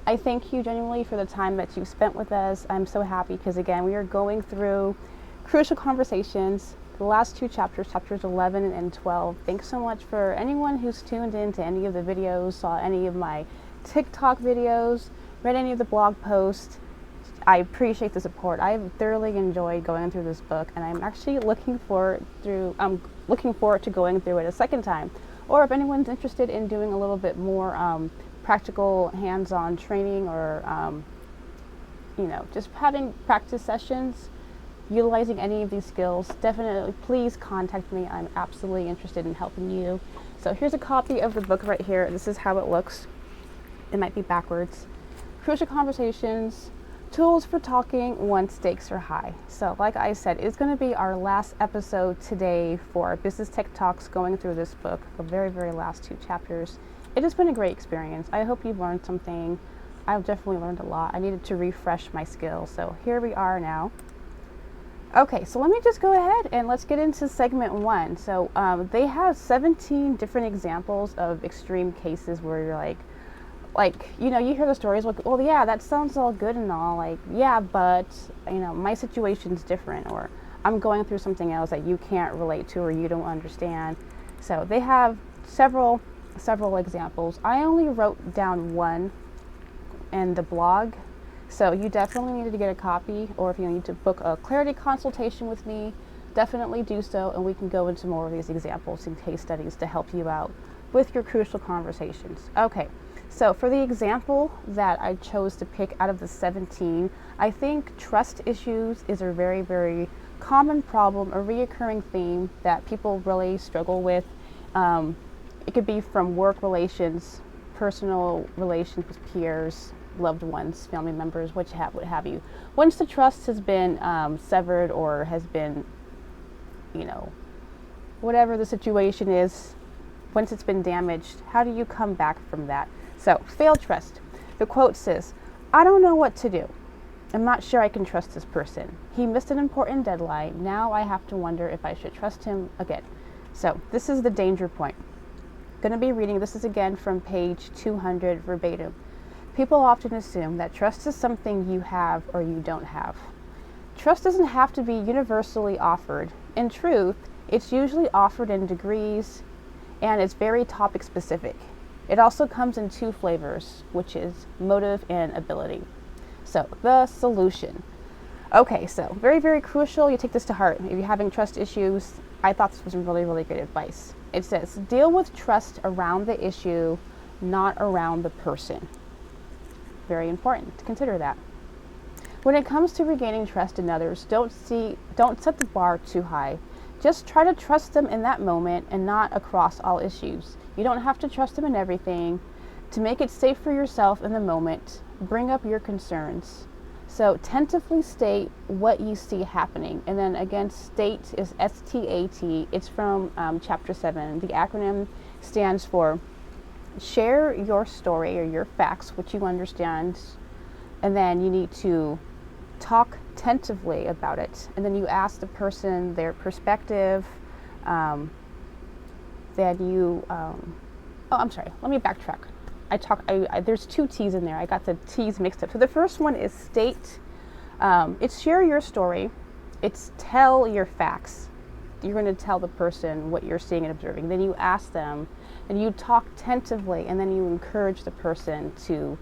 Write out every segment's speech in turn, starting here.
I thank you genuinely for the time that you spent with us. I'm so happy because, again, we are going through Crucial Conversations, the last two chapters, chapters 11 and 12. Thanks so much for anyone who's tuned in to any of the videos, saw any of my TikTok videos, read any of the blog posts. I appreciate the support. I've thoroughly enjoyed going through this book, and I'm actually looking forward to going through it a second time. Or if anyone's interested in doing a little bit more practical hands-on training, or just having practice sessions utilizing any of these skills, definitely please contact me. I'm absolutely interested in helping you. So here's a copy of the book right here. This is how it looks. It might be backwards. Crucial Conversations, Tools for Talking When Stakes Are High. So like I said, it's going to be our last episode today for our Business Tech Talks, going through this book, the very, very last two chapters. It has been a great experience. I hope you've learned something. I've definitely learned a lot. I needed to refresh my skills. So here we are now. Okay, so let me just go ahead and let's get into segment one. So they have 17 different examples of extreme cases where you're like, you hear the stories like, well, yeah, that sounds all good and all, like, yeah, but, my situation's different, or I'm going through something else that you can't relate to or you don't understand. So they have several examples. I only wrote down one in the blog, so you definitely need to get a copy, or if you need to book a clarity consultation with me, definitely do so, and we can go into more of these examples and case studies to help you out with your crucial conversations. Okay. So for the example that I chose to pick out of the 17, I think trust issues is a very, very common problem, a reoccurring theme that people really struggle with. It could be from work relations, personal relations with peers, loved ones, family members, what have you. Once the trust has been severed, or has been, whatever the situation is, once it's been damaged, how do you come back from that? So, failed trust. The quote says, "I don't know what to do. I'm not sure I can trust this person. He missed an important deadline. Now I have to wonder if I should trust him again." So, this is the danger point. Going to be reading, this is again from page 200 verbatim. "People often assume that trust is something you have or you don't have. Trust doesn't have to be universally offered. In truth, it's usually offered in degrees, and it's very topic specific. It also comes in two flavors, which is motive and ability." So, the solution. Okay, so very, very crucial. You take this to heart. If you're having trust issues, I thought this was really, really good advice. It says, deal with trust around the issue, not around the person. Very important to consider that. When it comes to regaining trust in others, don't set the bar too high. Just try to trust them in that moment and not across all issues. You don't have to trust them in everything. To make it safe for yourself in the moment, bring up your concerns. So tentatively state what you see happening. And then again, state is STAT. It's from chapter 7. The acronym stands for share your story or your facts, which you understand. And then you need to talk tentatively about it, and then you ask the person their perspective. Then you I'm sorry, let me backtrack. There's two T's in there. I got the T's mixed up. So the first one is state. It's share your story. It's tell your facts. You're going to tell the person what you're seeing and observing. Then you ask them, and you talk tentatively, and then you encourage the person to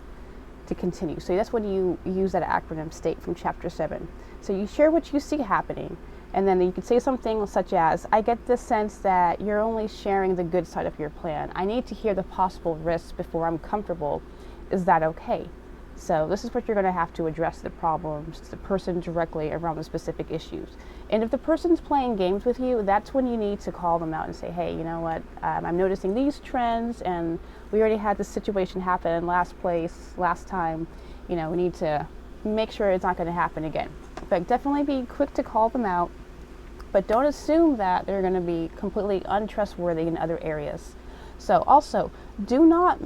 continue. So that's when you use that acronym STATE from chapter 7. So you share what you see happening, and then you could say something such as, "I get the sense that you're only sharing the good side of your plan. I need to hear the possible risks before I'm comfortable. Is that okay?" So this is what you're going to have to address the problems to the person directly around the specific issues. And if the person's playing games with you, that's when you need to call them out and say, "Hey, you know what, I'm noticing these trends, and we already had this situation happen last time. We need to make sure it's not going to happen again." But definitely be quick to call them out, but don't assume that they're going to be completely untrustworthy in other areas. So also, do not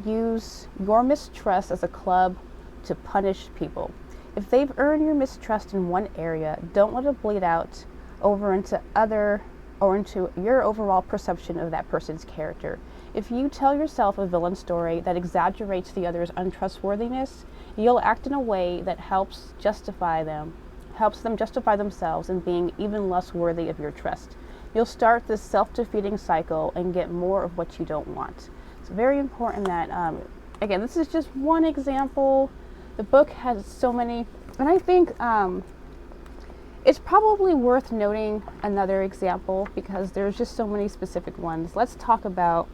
use your mistrust as a club to punish people. If they've earned your mistrust in one area, don't let it bleed out over into other or into your overall perception of that person's character. If you tell yourself a villain story that exaggerates the other's untrustworthiness, you'll act in a way that helps them justify themselves in being even less worthy of your trust. You'll start this self-defeating cycle and get more of what you don't want. It's very important that, again, this is just one example. The book has so many, and I think it's probably worth noting another example because there's just so many specific ones. Let's talk about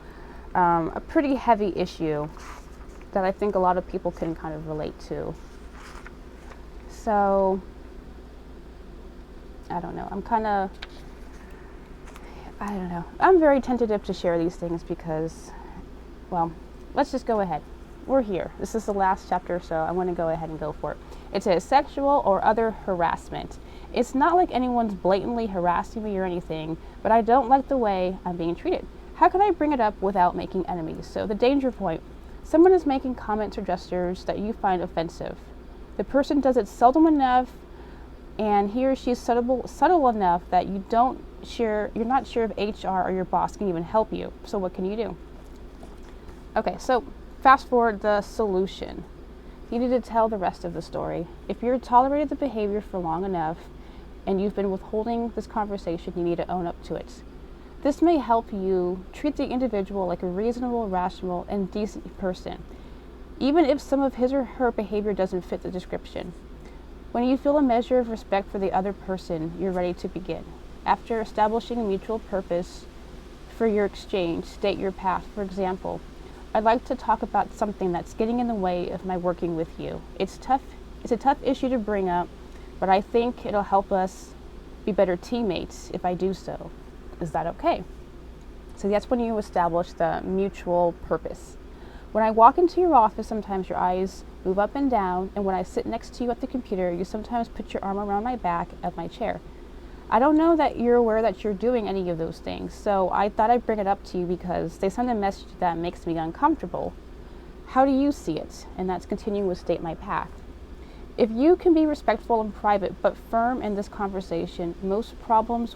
a pretty heavy issue that I think a lot of people can kind of relate to. So, I don't know. I'm very tentative to share these things because, well, let's just go ahead. We're here. This is the last chapter, so I want to go ahead and go for it. It says sexual or other harassment. It's not like anyone's blatantly harassing me or anything, but I don't like the way I'm being treated. How can I bring it up without making enemies? So the danger point. Someone is making comments or gestures that you find offensive. The person does it seldom enough, and he or she is subtle enough that you're not sure if HR or your boss can even help you. So what can you do? Okay, so fast forward the solution. You need to tell the rest of the story. If you've tolerated the behavior for long enough and you've been withholding this conversation, you need to own up to it. This may help you treat the individual like a reasonable, rational, and decent person, even if some of his or her behavior doesn't fit the description. When you feel a measure of respect for the other person, you're ready to begin. After establishing a mutual purpose for your exchange, state your path. For example, I'd like to talk about something that's getting in the way of my working with you. It's a tough issue to bring up, but I think it'll help us be better teammates if I do so. Is that okay? So that's when you establish the mutual purpose. When I walk into your office, sometimes your eyes move up and down, and when I sit next to you at the computer, you sometimes put your arm around my back of my chair. I don't know that you're aware that you're doing any of those things, so I thought I'd bring it up to you because they send a message that makes me uncomfortable. How do you see it? And that's continuing with state my path. If you can be respectful in private but firm in this conversation, most problem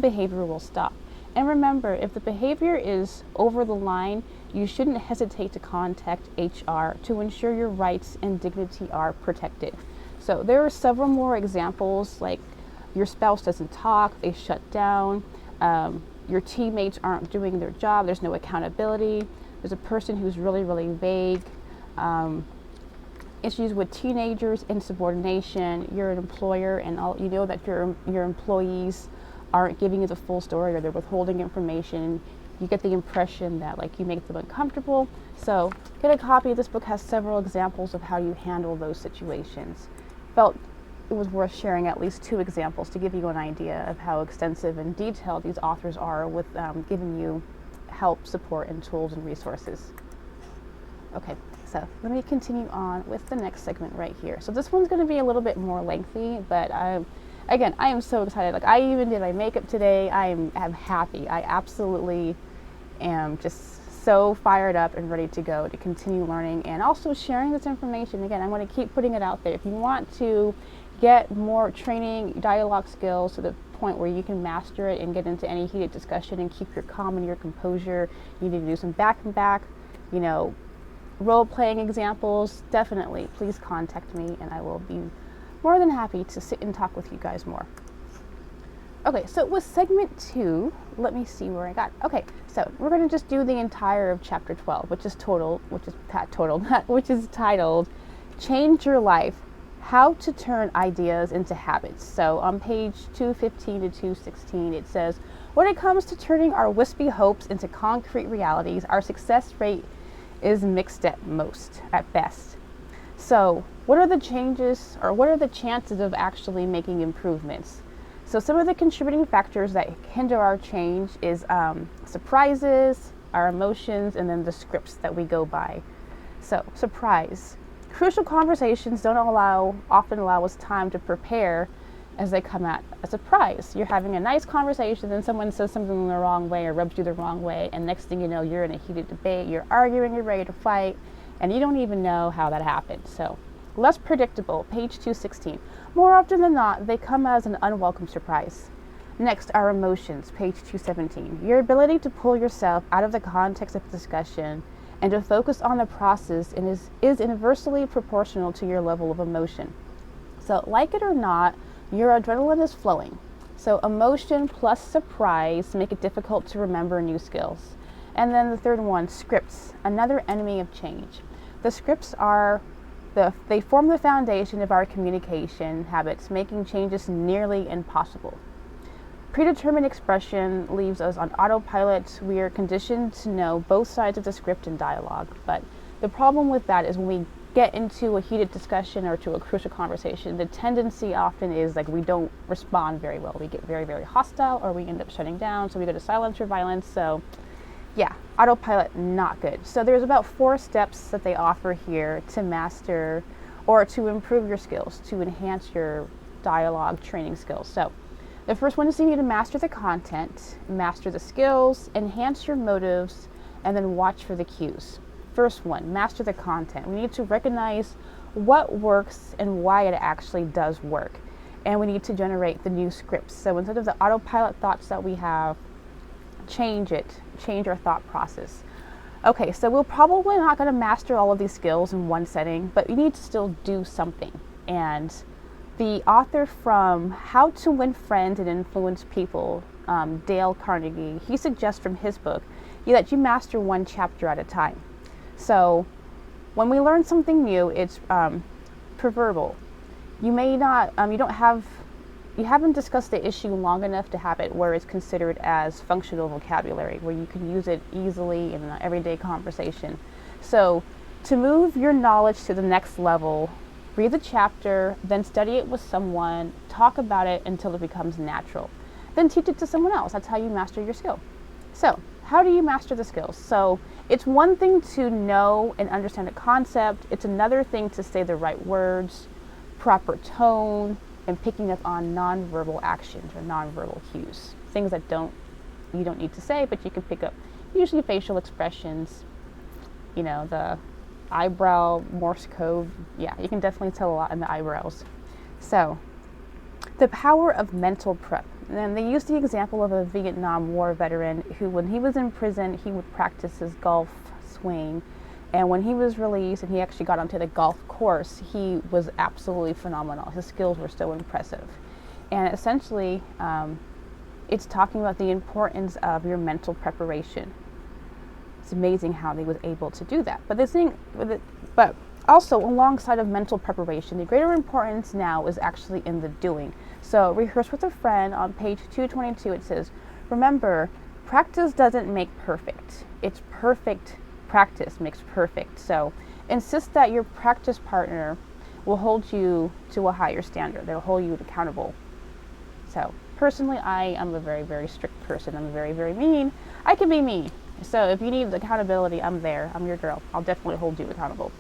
behavior will stop. And remember, if the behavior is over the line, you shouldn't hesitate to contact HR to ensure your rights and dignity are protected. So there are several more examples, like your spouse doesn't talk, they shut down, your teammates aren't doing their job, there's no accountability, there's a person who's really, really vague, issues with teenagers, insubordination, you're an employer and you know that your employees aren't giving you the full story or they're withholding information. You get the impression that you make them uncomfortable. So get a copy. This book has several examples of how you handle those situations. Felt it was worth sharing at least 2 examples to give you an idea of how extensive and detailed these authors are with giving you help, support, and tools and resources. Okay, so let me continue on with the next segment right here. So this one's going to be a little bit more lengthy, but I am so excited. I even did my makeup today. I'm happy. I absolutely am just so fired up and ready to go to continue learning and also sharing this information. Again, I'm going to keep putting it out there. If you want to get more training, dialogue skills to the point where you can master it and get into any heated discussion and keep your calm and your composure, you need to do some back and back, role-playing examples, definitely please contact me and I will be more than happy to sit and talk with you guys more. Okay, so with segment 2, let me see where I got. Okay, so we're going to just do the entire of chapter 12, which is titled Change Your Life, How to Turn Ideas into Habits. So on page 215 to 216, it says, when it comes to turning our wispy hopes into concrete realities, our success rate is mixed at best. So what are the changes, or what are the chances of actually making improvements? So some of the contributing factors that hinder our change is surprises, our emotions, and then the scripts that we go by. So surprise. Crucial conversations don't often allow us time to prepare as they come at a surprise. You're having a nice conversation, then someone says something the wrong way or rubs you the wrong way, and next thing you know, you're in a heated debate, you're arguing, you're ready to fight, and you don't even know how that happened. So, less predictable, page 216. More often than not, they come as an unwelcome surprise. Next, our emotions, page 217. Your ability to pull yourself out of the context of the discussion and to focus on the process is inversely proportional to your level of emotion. So, like it or not, your adrenaline is flowing. So, emotion plus surprise make it difficult to remember new skills. And then the third one, scripts, another enemy of change. The scripts they form the foundation of our communication habits, making changes nearly impossible. Predetermined expression leaves us on autopilot. We are conditioned to know both sides of the script and dialogue. But the problem with that is when we get into a heated discussion or to a crucial conversation, the tendency often is like we don't respond very well. We get very, very hostile, or we end up shutting down. So we go to silence or violence. So yeah, autopilot, not good. So there's about 4 steps that they offer here to master or to improve your skills, to enhance your dialogue training skills. So the first one is you need to master the content, master the skills, enhance your motives, and then watch for the cues. First one, master the content. We need to recognize what works and why it actually does work. And we need to generate the new scripts. So instead of the autopilot thoughts that we have, change our thought process. Okay, so we're probably not going to master all of these skills in one setting, but you need to still do something. And the author from How to Win Friends and Influence People, Dale Carnegie, he suggests from his book that you master one chapter at a time. So when we learn something new, it's proverbial. You may not, you haven't discussed the issue long enough to have it where it's considered as functional vocabulary, where you can use it easily in an everyday conversation. So to move your knowledge to the next level, read the chapter, then study it with someone, talk about it until it becomes natural. Then teach it to someone else. That's how you master your skill. So, how do you master the skills? So, it's one thing to know and understand a concept. It's another thing to say the right words, proper tone, and picking up on nonverbal actions or nonverbal cues. Things that you don't need to say, but you can pick up. Usually facial expressions, the eyebrow, Morse code. Yeah, you can definitely tell a lot in the eyebrows. So, the power of mental prep. And they used the example of a Vietnam War veteran who, when he was in prison, he would practice his golf swing. And when he was released and he actually got onto the golf course, he was absolutely phenomenal. His skills were so impressive. And essentially, it's talking about the importance of your mental preparation. It's amazing how they was able to do that. But also alongside of mental preparation, the greater importance now is actually in the doing. So rehearse with a friend. On page 222, it says, remember, practice doesn't make perfect. It's perfect practice makes perfect. So insist that your practice partner will hold you to a higher standard. They'll hold you accountable. So personally, I am a very, very strict person. I'm very, very mean. I can be mean. So if you need accountability, I'm there. I'm your girl. I'll definitely hold you accountable.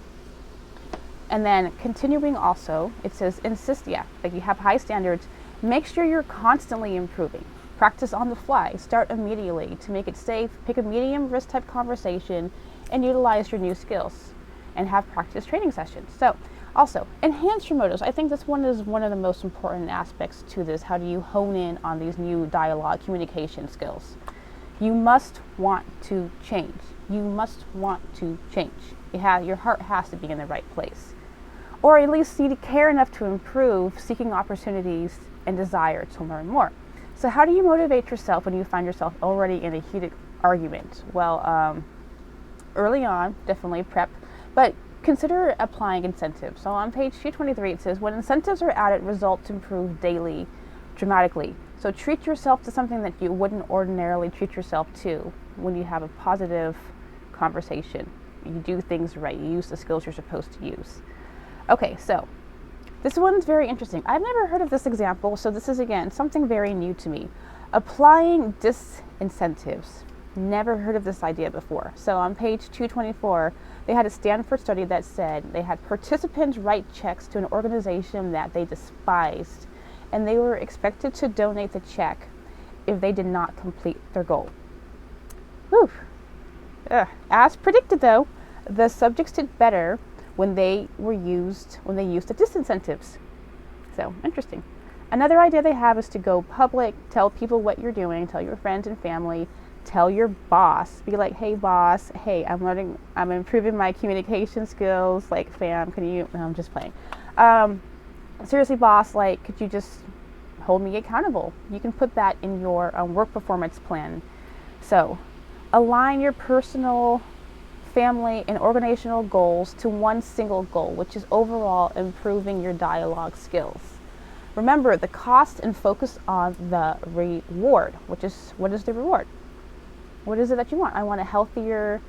And then continuing also, it says like you have high standards. Make sure you're constantly improving. Practice on the fly. Start immediately. To make it safe, pick a medium risk type conversation and utilize your new skills and have practice training sessions. So also, enhance your motives. I think this one is one of the most important aspects to this. How do you hone in on these new dialogue communication skills? You must want to change. You must want to change. Your heart has to be in the right place. Or at least need to care enough to improve, seeking opportunities and desire to learn more. So how do you motivate yourself when you find yourself already in a heated argument? Well, early on, definitely prep, but consider applying incentives. So on page 223, it says, when incentives are added, results improve daily, dramatically. So treat yourself to something that you wouldn't ordinarily treat yourself to when you have a positive conversation. You do things right. You use the skills you're supposed to use. Okay, so this one's very interesting. I've never heard of this example, so this is, again, something very new to me. Applying disincentives. Never heard of this idea before. So on page 224, they had a Stanford study that said they had participants write checks to an organization that they despised, and they were expected to donate the check if they did not complete their goal. Whew. As predicted, though, the subjects did better when they used the disincentives. So interesting. Another idea they have is to go public, tell people what you're doing, tell your friends and family, tell your boss, be like, hey boss, hey, I'm improving my communication skills, like fam, no, I'm just playing. Seriously boss, like, could you just hold me accountable? You can put that in your work performance plan. So align your personal, family, and organizational goals to one single goal, which is overall improving your dialogue skills. Remember the cost and focus on the reward, which is, what is the reward? What is it that you want? I want a healthier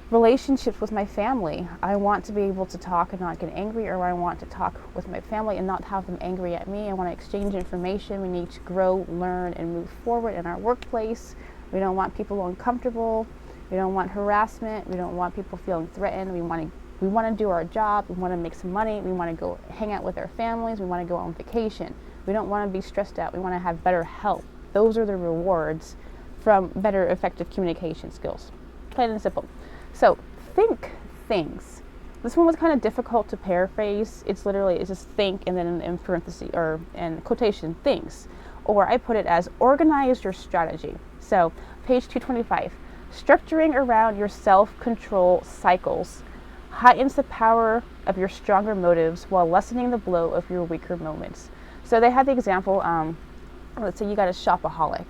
relationship with my family. I want to be able to talk and not get angry, or I want to talk with my family and not have them angry at me. I want to exchange information. We need to grow, learn, and move forward in our workplace. We don't want people uncomfortable. We don't want harassment. We don't want people feeling threatened. We want to do our job. We want to make some money. We want to go hang out with our families. We want to go on vacation. We don't want to be stressed out. We want to have better health. Those are the rewards from better, effective communication skills. Plain and simple. So think things. This one was kind of difficult to paraphrase. It's just think and then in parentheses or in quotation things. Or I put it as organize your strategy. So page 225. Structuring around your self-control cycles heightens the power of your stronger motives while lessening the blow of your weaker moments. So they had the example, let's say you got a shopaholic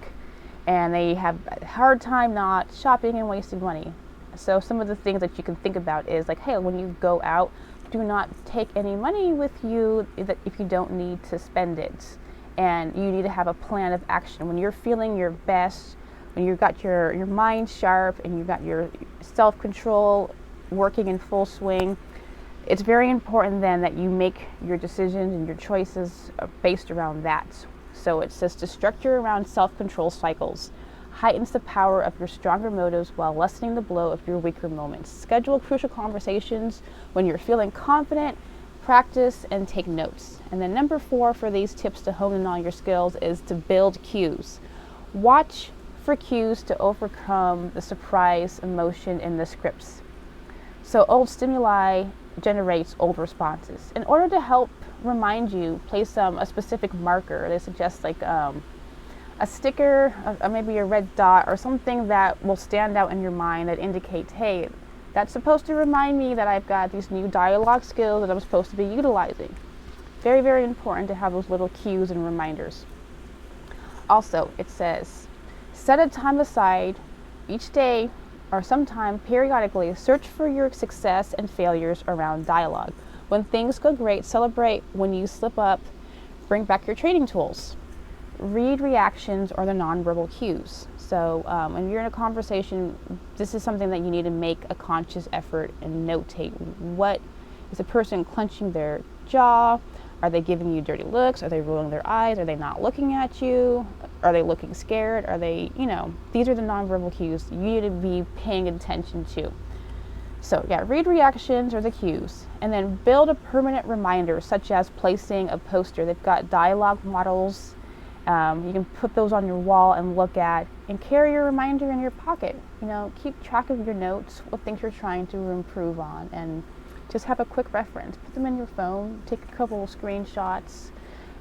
and they have a hard time not shopping and wasting money. So some of the things that you can think about is like, hey, when you go out, do not take any money with you if you don't need to spend it. And you need to have a plan of action. When you're feeling your best, when you've got your mind sharp and you've got your self-control working in full swing, it's very important then that you make your decisions and your choices based around that. So it says to structure around self-control cycles heightens the power of your stronger motives while lessening the blow of your weaker moments. Schedule crucial conversations when you're feeling confident, practice, and take notes. And then number 4 for these tips to hone in all your skills is to build cues. Watch for cues to overcome the surprise emotion in the scripts. So old stimuli generates old responses. In order to help remind you, place a specific marker. They suggest like a sticker, maybe a red dot or something that will stand out in your mind that indicates, hey, that's supposed to remind me that I've got these new dialogue skills that I'm supposed to be utilizing. Very, very important to have those little cues and reminders. Also, it says, set a time aside each day or sometime periodically. Search for your success and failures around dialogue. When things go great, celebrate. When you slip up, bring back your training tools. Read reactions or the nonverbal cues. So when you're in a conversation, this is something that you need to make a conscious effort and notate. What is the person clenching their jaw? Are they giving you dirty looks? Are they rolling their eyes? Are they not looking at you? Are they looking scared? Are they, these are the nonverbal cues you need to be paying attention to. So yeah, read reactions or the cues, and then build a permanent reminder, such as placing a poster. They've got dialogue models. You can put those on your wall and look at, and carry your reminder in your pocket. Keep track of your notes, what things you're trying to improve on, and just have a quick reference. Put them in your phone, take a couple of screenshots,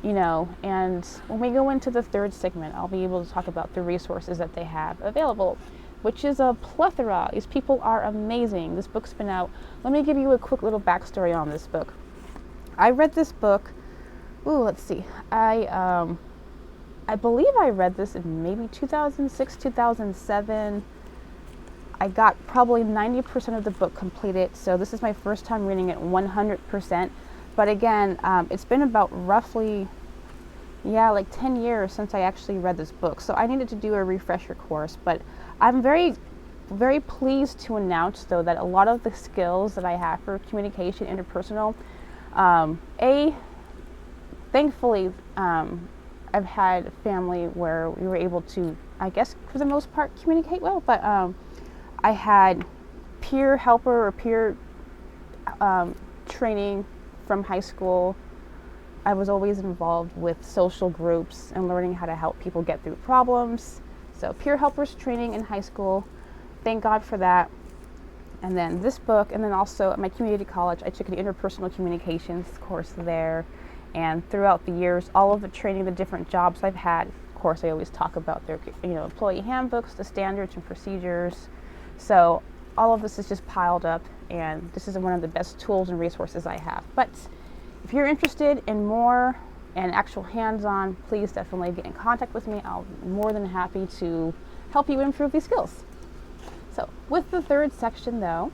and when we go into the third segment, I'll be able to talk about the resources that they have available, which is a plethora. These people are amazing. This book's been out. Let me give you a quick little backstory on this book. I read this book, let's see, I believe I read this in maybe 2006, 2007. I got probably 90% of the book completed, so this is my first time reading it 100%. But again, it's been about roughly, like 10 years since I actually read this book. So I needed to do a refresher course, but I'm very, very pleased to announce, though, that a lot of the skills that I have for communication, interpersonal, thankfully, I've had family where we were able to, I guess, for the most part, communicate well, but I had peer helper or peer training from high school. I was always involved with social groups and learning how to help people get through problems. So peer helpers training in high school, thank God for that. And then this book, and then also at my community college, I took an interpersonal communications course there. And throughout the years, all of the training, the different jobs I've had, of course, I always talk about their, employee handbooks, the standards and procedures. So all of this is just piled up, and this is one of the best tools and resources I have. But if you're interested in more and actual hands-on, please definitely get in contact with me. I'll be more than happy to help you improve these skills. So with the third section, though,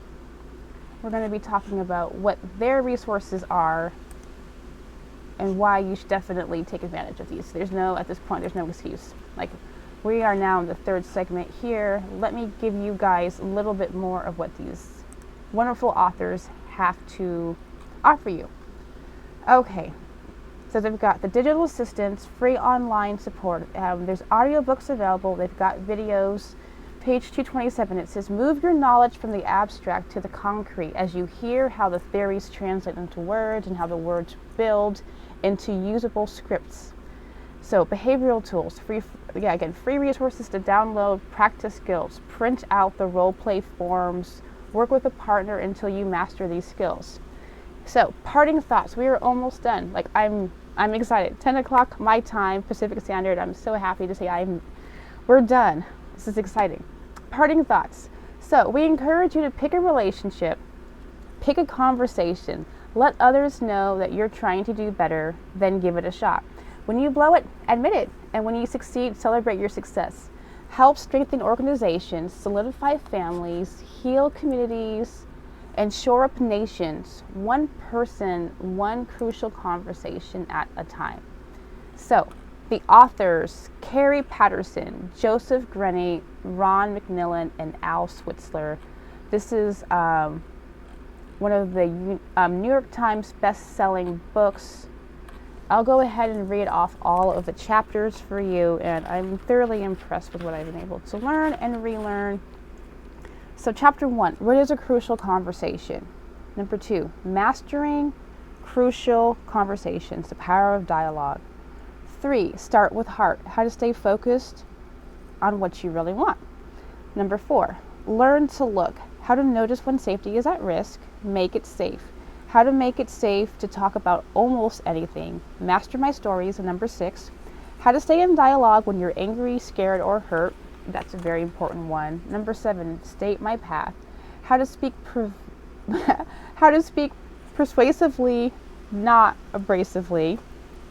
we're going to be talking about what their resources are and why you should definitely take advantage of these. At this point, there's no excuse. Like, we are now in the third segment here. Let me give you guys a little bit more of what these wonderful authors have to offer you. Okay, so they've got the digital assistants, free online support. There's audiobooks available. They've got videos. Page 227, it says, move your knowledge from the abstract to the concrete as you hear how the theories translate into words and how the words build into usable scripts. So behavioral tools, free resources to download, practice skills, print out the role play forms, work with a partner until you master these skills. So parting thoughts, we are almost done. Like, I'm excited. 10 o'clock my time, Pacific Standard. I'm so happy to say we're done. This is exciting. Parting thoughts. So we encourage you to pick a relationship, pick a conversation, let others know that you're trying to do better, then give it a shot. When you blow it, admit it. And when you succeed, celebrate your success. Help strengthen organizations, solidify families, heal communities, and shore up nations, one person, one crucial conversation at a time. So, the authors, Carrie Patterson, Joseph Grenny, Ron McMillan, and Al Switzler. This is one of the New York Times best-selling books. I'll go ahead and read off all of the chapters for you, and I'm thoroughly impressed with what I've been able to learn and relearn. So chapter 1, what is a crucial conversation? Number 2, mastering crucial conversations, the power of dialogue. 3, start with heart, how to stay focused on what you really want. Number 4, learn to look, how to notice when safety is at risk, make it safe. How to make it safe to talk about almost anything. Master my stories. And number 6, how to stay in dialogue when you're angry, scared, or hurt. That's a very important one. Number 7, state my path. How to speak persuasively, not abrasively.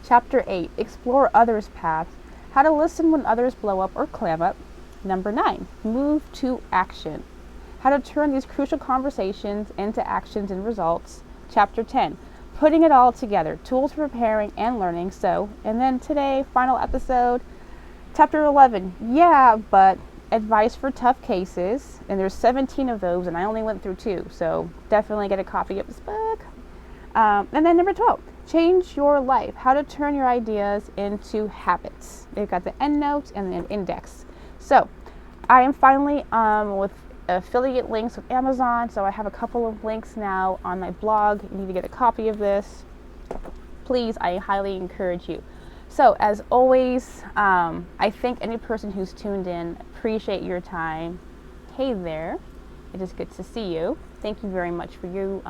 Chapter 8, explore others' paths. How to listen when others blow up or clam up. Number 9, move to action. How to turn these crucial conversations into actions and results. Chapter 10, putting it all together, tools for preparing and learning. And then today, final episode, chapter 11, but advice for tough cases. And there's 17 of those, and I only went through 2, so definitely get a copy of this book. And then number 12, change your life, how to turn your ideas into habits. They've got the endnotes and the index. So I am finally with affiliate links with Amazon, so I have a couple of links now on my blog. You need to get a copy of this. Please, I highly encourage you. So as always, I thank any person who's tuned in. Appreciate your time. Hey there, it is good to see you. Thank you very much for you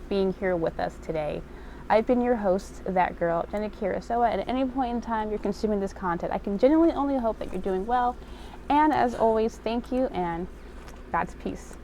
being here with us today. I've been your host, that girl, Jenna Kirasoa. At any point in time you're consuming this content, I can genuinely only hope that you're doing well. And as always, thank you and God's peace.